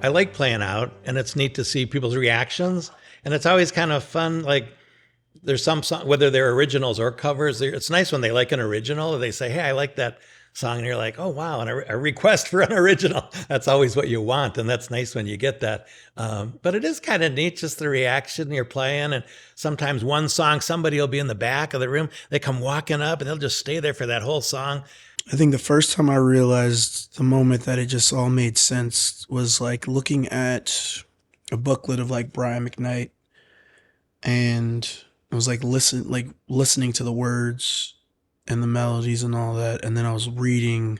I like playing out, and it's neat to see people's reactions. And it's always kind of fun. Like there's some song, whether they're originals or covers. It's nice when they like an original. They say, "Hey, I like that song," and you're like, "Oh wow!" And a request for an original. That's always what you want, and that's nice when you get that. But it is kind of neat, just the reaction you're playing. And sometimes one song, somebody will be in the back of the room. They come walking up, and they'll just stay there for that whole song. I think the first time I realized the moment that it just all made sense was like looking at a booklet of like Brian McKnight, and I was like listening to the words and the melodies and all that, and then I was reading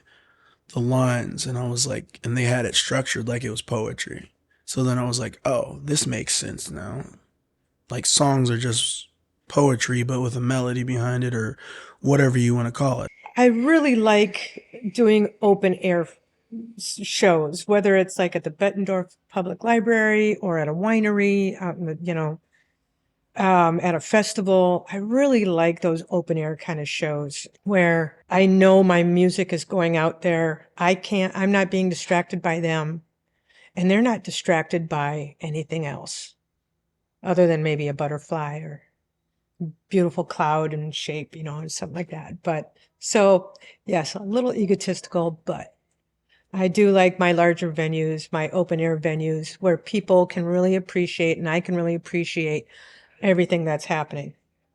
the lines, and I was like, and they had it structured like it was poetry. So then I was like, oh, this makes sense now. Like songs are just poetry, but with a melody behind it, or whatever you want to call it. I really like doing open air shows, whether it's like at the Bettendorf Public Library or at a winery, at a festival. I really like those open air kind of shows where I know my music is going out there. I'm not being distracted by them, and they're not distracted by anything else other than maybe a butterfly or beautiful cloud and shape, or something like that. But so yes, a little egotistical, but I do like my larger venues, my open air venues where people can really appreciate, and I can really appreciate everything that's happening.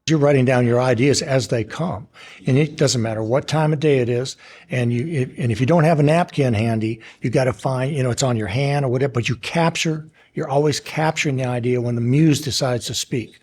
You're writing down your ideas as they come, and it doesn't matter what time of day it is. And if you don't have a napkin handy, you got to find, it's on your hand or whatever. But you're always capturing the idea when the muse decides to speak,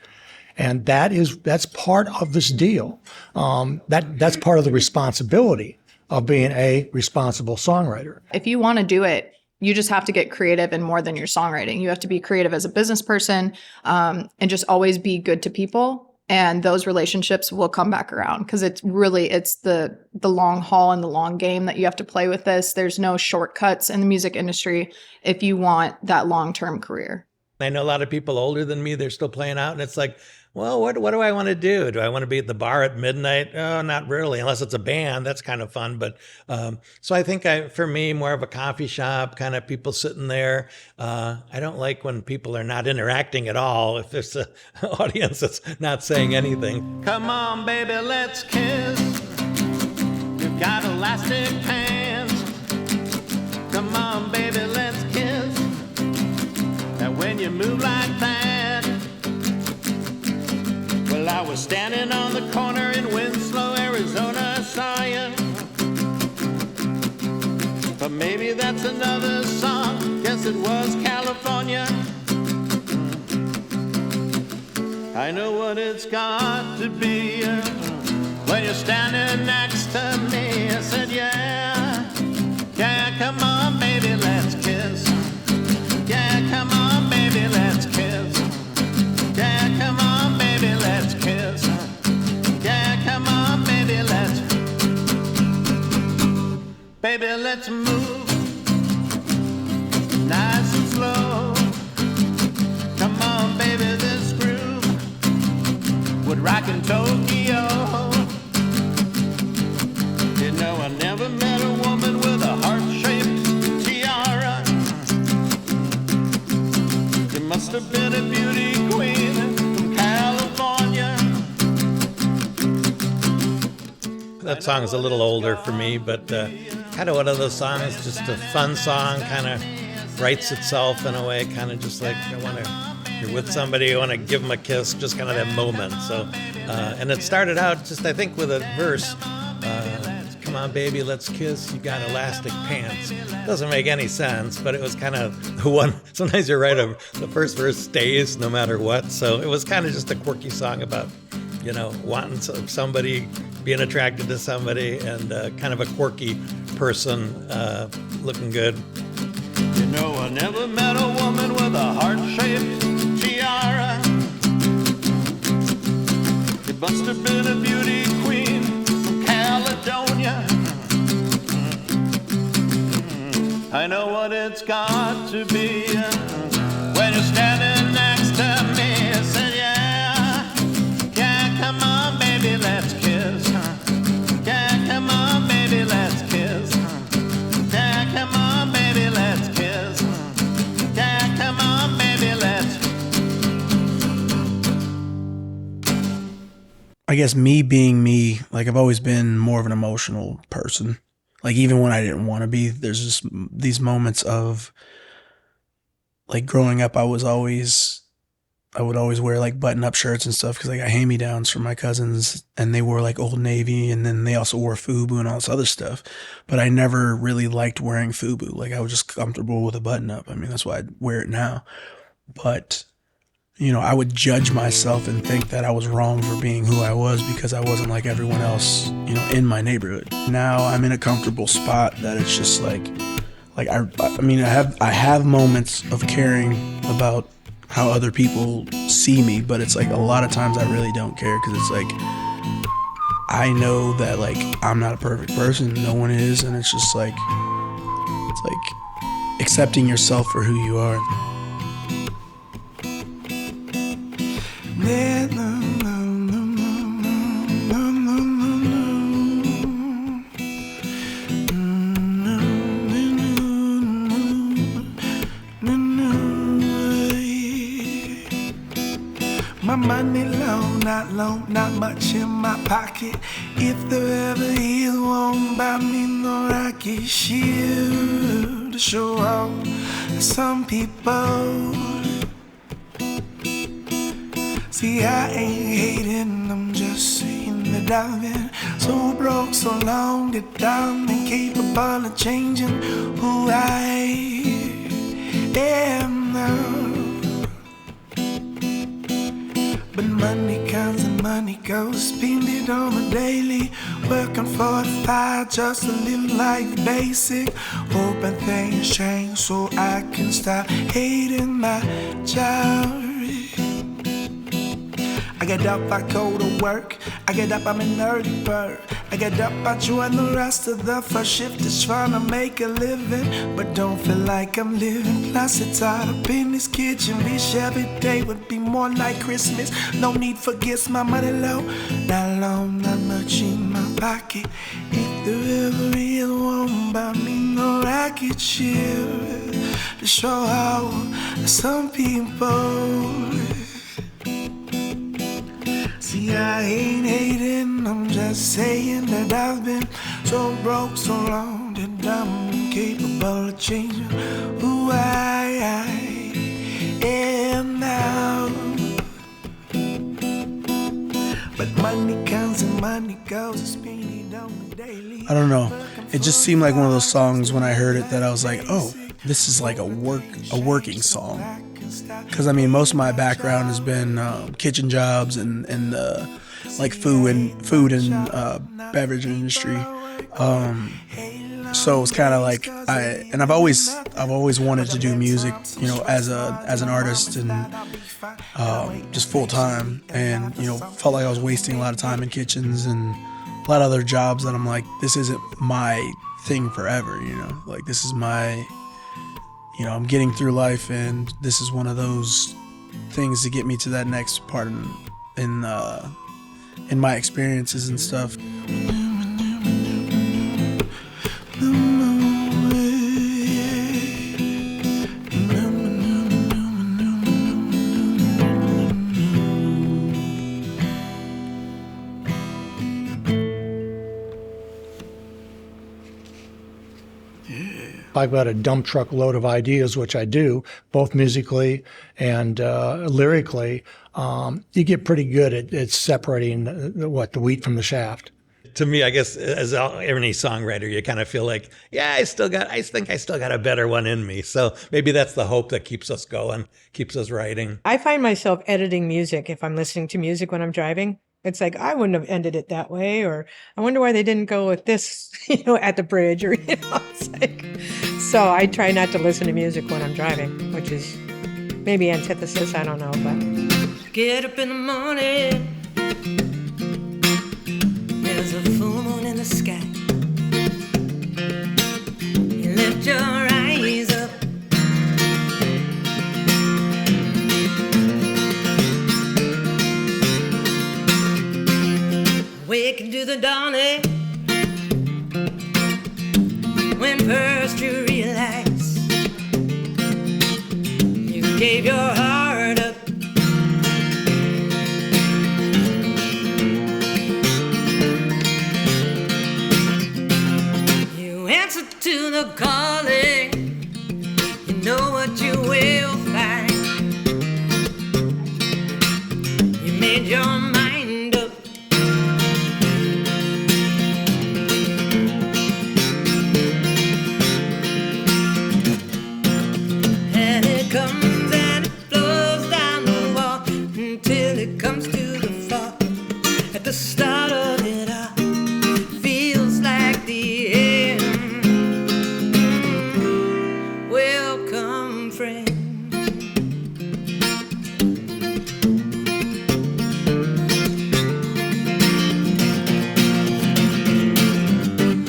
and that's part of this deal. That's part of the responsibility of being a responsible songwriter. If you want to do it, you just have to get creative in more than your songwriting. You have to be creative as a business person, and just always be good to people. And those relationships will come back around, because it's the long haul and the long game that you have to play with this. There's no shortcuts in the music industry if you want that long-term career. I know a lot of people older than me, they're still playing out, and it's like, well, what do I want to do? Do I want to be at the bar at midnight? Oh, not really, unless it's a band. That's kind of fun. But so I think for me, more of a coffee shop, kind of people sitting there. I don't like when people are not interacting at all. If there's an audience that's not saying anything. Come on, baby, let's kiss. You've got elastic pants. Come on, baby, let's kiss. And when you move like that. Well, I was standing on the corner in Winslow, Arizona, I saw you. But maybe that's another song. Guess it was California. I know what it's got to be when you're standing next to me. I said, yeah, yeah, come on, baby, let's kiss. Yeah, come on, baby, let's kiss. Yeah, come on, baby, let's kiss. Yeah, come on, baby, let's move nice and slow. Come on, baby, this groove would rock in Tokyo. I never met a woman with a heart-shaped tiara. She must have been a beauty queen from California. That song is a little older for me, but kind of one of those songs, just a fun song, kind of writes itself in a way, kind of just like you're with somebody, you want to give them a kiss, just kind of that moment. So, and it started out just, I think, with a verse, come on, baby, let's kiss, you got elastic pants. Doesn't make any sense, but it was kind of the one, sometimes you're right, the first verse stays no matter what. So it was kind of just a quirky song about, wanting somebody, being attracted to somebody, and kind of a quirky person looking good. I never met a woman with a heart-shaped tiara. She must have been a beauty queen from Caledonia. I know what it's got to be when you're standing next to me. I said, yeah, yeah, come on, baby, let's kiss. Yeah, come on, baby, let's kiss. Yeah, come on, baby, let's kiss. I guess me being me, like I've always been more of an emotional person. Like even when I didn't want to be, there's just these moments of like growing up, I would always wear like button up shirts and stuff because I got hand-me-downs from my cousins and they wore like Old Navy and then they also wore FUBU and all this other stuff. But I never really liked wearing FUBU. Like I was just comfortable with a button up. I mean, that's why I wear it now. But, I would judge myself and think that I was wrong for being who I was because I wasn't like everyone else, in my neighborhood. Now I'm in a comfortable spot that it's just like I have moments of caring about how other people see me, but it's like a lot of times I really don't care because it's like I know that like I'm not a perfect person, no one is, and it's just like accepting yourself for who you are. My money low, not much in my pocket. If there ever is one, buy me no rocket ship to show off some people. See, I ain't hating, I'm just saying that I've been so broke so long that I'm incapable of changing who I am now. But money comes and money goes, spend it on the daily. Working for the fire just to live life basic. Hoping things change so I can stop hating my job. I get up, I go to work. I get up, I'm an early bird. I get up, I join the rest of the first shift that's trying to make a living, but don't feel like I'm living. Plus it's hot up in this kitchen. Wish every day would be more like Christmas. No need for gifts, my money low, not much in my pocket. If there ever is one, buy me no rocket ship to show how some people. See, I ain't hating, I'm just saying that I've been so broke so long that I'm incapable of changing who I am now. But money comes and money goes, it's been on the daily. I don't know. It just seemed like one of those songs when I heard it that I was like, oh, this is like a working song. Because I mean, most of my background has been kitchen jobs and like food and beverage industry. So it's kind of like I've always wanted to do music, as an artist and just full time, and felt like I was wasting a lot of time in kitchens and a lot of other jobs that I'm like, this isn't my thing forever, like this is my. I'm getting through life, and this is one of those things to get me to that next part in my experiences and stuff. I've got a dump truck load of ideas, which I do, both musically and lyrically. You get pretty good at separating the wheat from the shaft. To me, I guess as any songwriter, you kind of feel like, yeah, I think I still got a better one in me. So maybe that's the hope that keeps us going, keeps us writing. I find myself editing music if I'm listening to music when I'm driving. It's like, I wouldn't have ended it that way, or I wonder why they didn't go with this, at the bridge, or, it's like, so I try not to listen to music when I'm driving, which is maybe antithesis, I don't know, but. Get up in the morning, there's a full moon in the sky. You lift your eyes up, wake into the dawning. When first you realize you gave your heart up, love calling, you know what you will find. You made your mind up. And it comes and it flows down the wall until it comes to the fall. At the start of it all, feels like the end. Welcome, friend.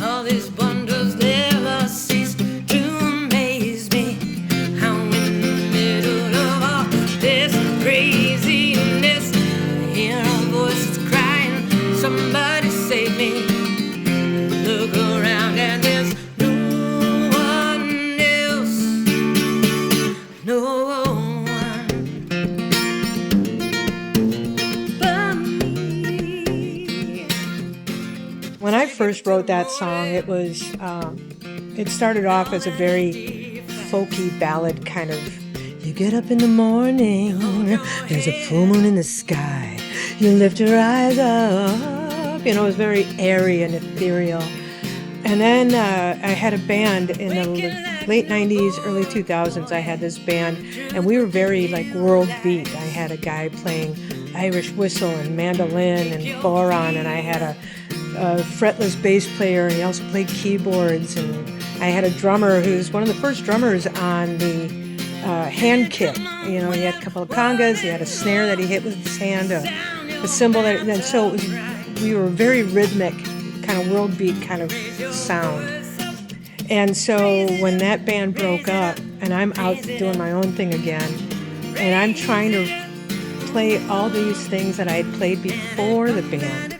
All these wonders never cease to amaze me. How in the middle of all this craziness, I hear our voices crying, somebody save me. Look around and there's no one else, no one but me. When I first wrote that song, it was, it started off as a very folky ballad kind of, you get up in the morning, there's a full moon in the sky, you lift your eyes up, you know, it was very airy and ethereal. And then I had a band in the late 90s, early 2000s. I had this band, and we were very like world beat. I had a guy playing Irish whistle and mandolin and boron, and I had a fretless bass player, and he also played keyboards. And I had a drummer who's one of the first drummers on the hand kit. You know, he had a couple of congas, he had a snare that he hit with his hand, a cymbal that, and so it was, we were very rhythmic, kind of world beat kind of sound. And so when that band broke up and I'm out doing my own thing again, and I'm trying to play all these things that I had played before the band,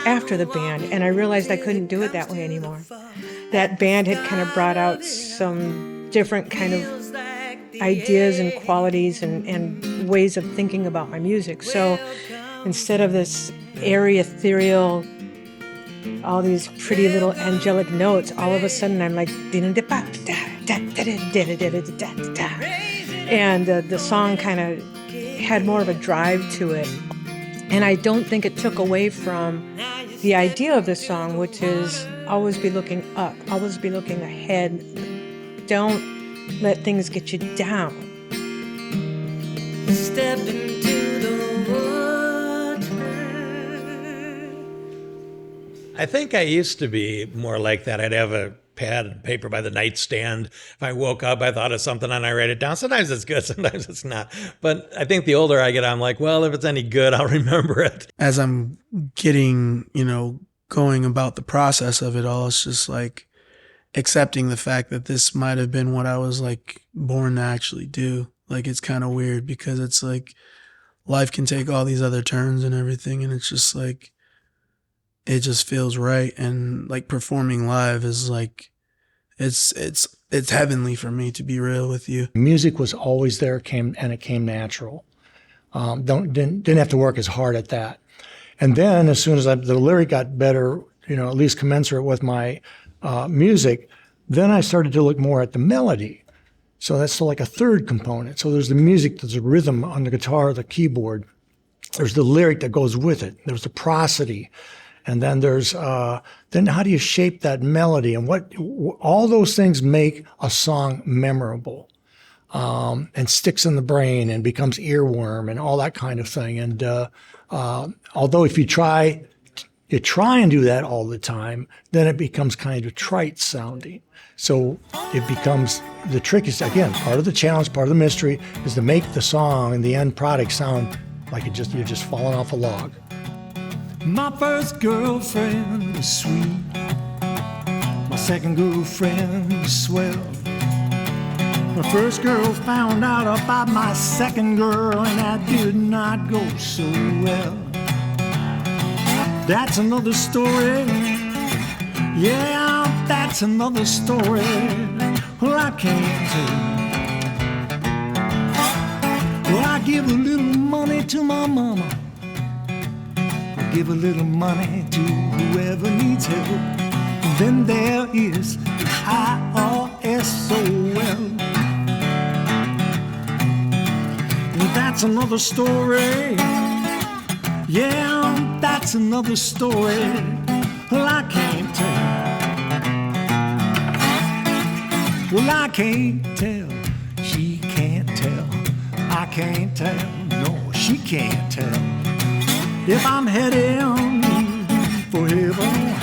after the band, and I realized I couldn't do it that way anymore. That band had kind of brought out some different kind of ideas and qualities and ways of thinking about my music. So instead of this airy, ethereal, all these pretty little angelic notes, all of a sudden I'm like, and the song kind of had more of a drive to it. And I don't think it took away from the idea of the song, which is always be looking up, always be looking ahead. Don't let things get you down. Step into the water. I think I used to be more like that. I'd have a pad and paper by the nightstand. If I woke up, I thought of something and I write it down. Sometimes it's good, sometimes it's not. But I think the older I get, I'm like, well, if it's any good, I'll remember it. As I'm getting, going about the process of it all, it's just like accepting the fact that this might have been what I was like born to actually do. Like, it's kind of weird because it's like life can take all these other turns and everything, and it's just like, it just feels right. And like performing live is like, it's heavenly for me, to be real with you. Music was always there, came natural. Didn't have to work as hard at that. And then as soon as the lyric got better, at least commensurate with my music, then I started to look more at the melody. So that's like a third component. So there's the music, there's the rhythm on the guitar, the keyboard. There's the lyric that goes with it. There's the prosody. And then there's, then how do you shape that melody? And all those things make a song memorable, and sticks in the brain and becomes earworm and all that kind of thing. And, although if you try and do that all the time, then it becomes kind of trite sounding. So it becomes, the trick is, again, part of the challenge, part of the mystery is to make the song and the end product sound like you're just falling off a log. My first girlfriend was sweet. My second girlfriend was swell. My first girl found out about my second girl, and that did not go so well. That's another story. Yeah, that's another story. Well, I can't tell. Well, I give a little money to my mama. Give a little money to whoever needs help. And then there is IRSOL. That's another story. Yeah, that's another story. Well, I can't tell. Well, I can't tell. She can't tell. I can't tell. No, she can't tell. If I'm heading for heaven.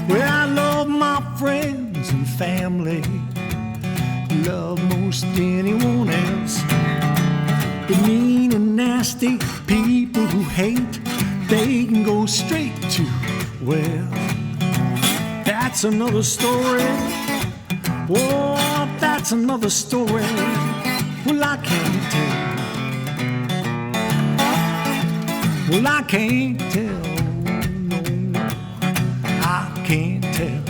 Well, I love my friends and family. Love most anyone else. The mean and nasty people who hate, they can go straight to, well, that's another story. Oh, that's another story. Well, I can't tell. Well, I can't tell. No, no, I can't tell.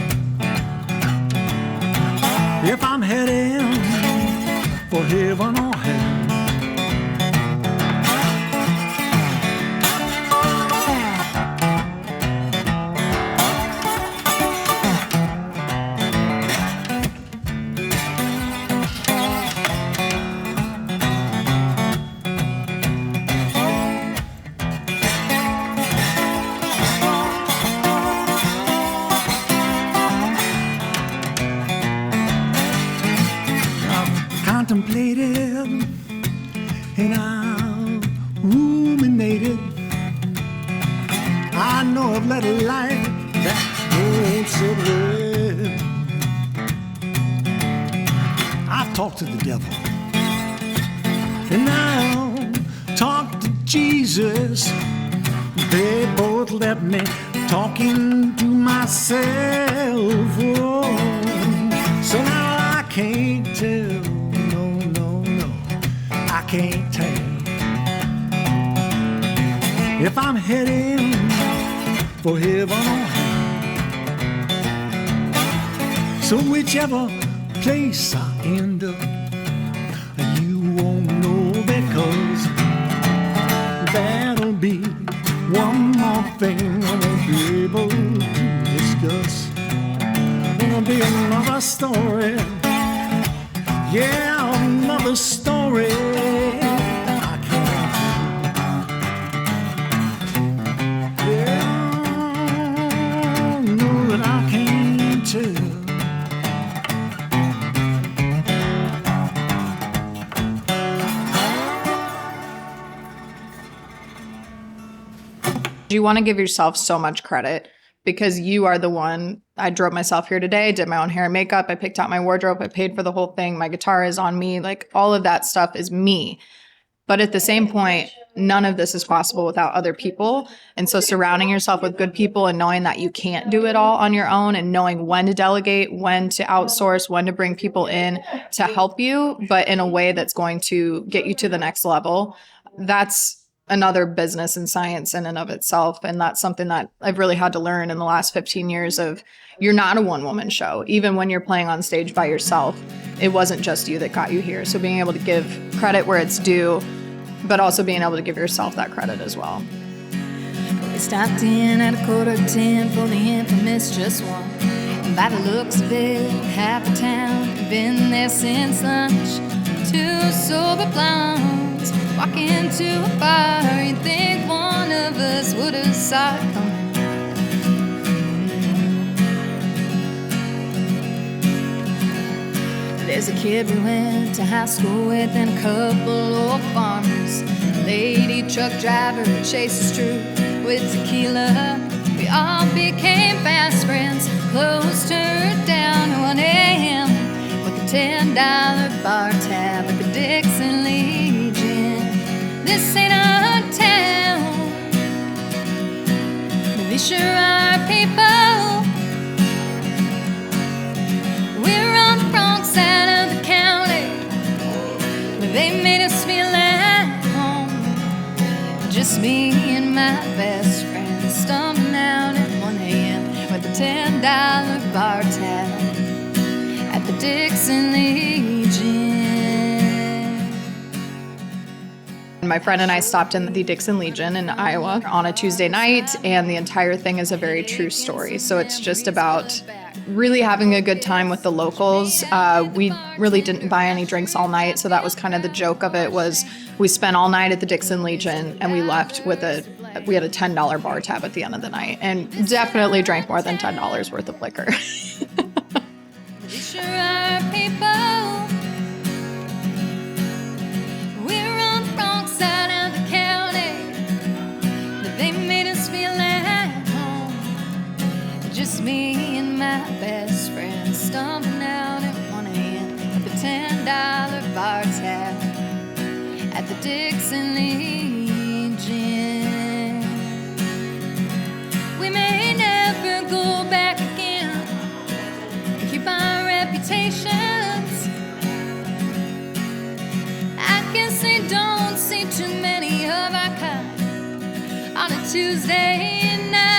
If I'm heading for heaven or hell. Contemplated and I ruminated. I know I've led a life that won't sit well. I've talked to the devil and now talked to Jesus. They both left me talking to myself. Oh, so now I can't tell. I can't tell if I'm heading for heaven or hell. So whichever place I end up, you won't know, because that'll be one more thing I won't be able to discuss. It'll be another story. Yeah, another story. I can't. Yeah, no, that I can't tell. You want to give yourself so much credit because you are the one. I drove myself here today, did my own hair and makeup. I picked out my wardrobe. I paid for the whole thing. My guitar is on me. Like, all of that stuff is me. But at the same point, none of this is possible without other people. And so surrounding yourself with good people and knowing that you can't do it all on your own, and knowing when to delegate, when to outsource, when to bring people in to help you, but in a way that's going to get you to the next level. That's another business and science in and of itself. And that's something that I've really had to learn in the last 15 years of, you're not a one-woman show. Even when you're playing on stage by yourself, it wasn't just you that got you here. So being able to give credit where it's due, but also being able to give yourself that credit as well. We stopped in at 9:45 for the infamous Just One. And by the looks of it, half the town had been there since lunch. Two sober blondes walk into a bar. You'd think one of us would have saw it coming. There's a kid we went to high school with and a couple of farmers. A lady truck driver chases Drew with tequila. We all became fast friends, closed her down at 1 a.m. with a $10 bar tab at the Dixon Legion. This ain't our town, but we sure are people. We're on the wrong side of the county, but they made us feel at home. Just me and my best friend stumbling out at 1 a.m. with a $10 bar tab at the Dixon Legion. my friend and I stopped in the Dixon Legion in Iowa on a Tuesday night, and the entire thing is a very true story. So it's just about really having a good time with the locals. We really didn't buy any drinks all night, so that was kind of the joke of it. Was we spent all night at the Dixon Legion, and we left with we had a $10 bar tab at the end of the night, and definitely drank more than $10 worth of liquor. We sure are people. We're on the wrong side of the county, but they made us feel at home. Just me and my best friend stumbling out at 1 a.m. with a $10 bar tab at the Dixon Legion. We may never go back again, keep our reputations. I guess they don't see too many of our kind on a Tuesday night.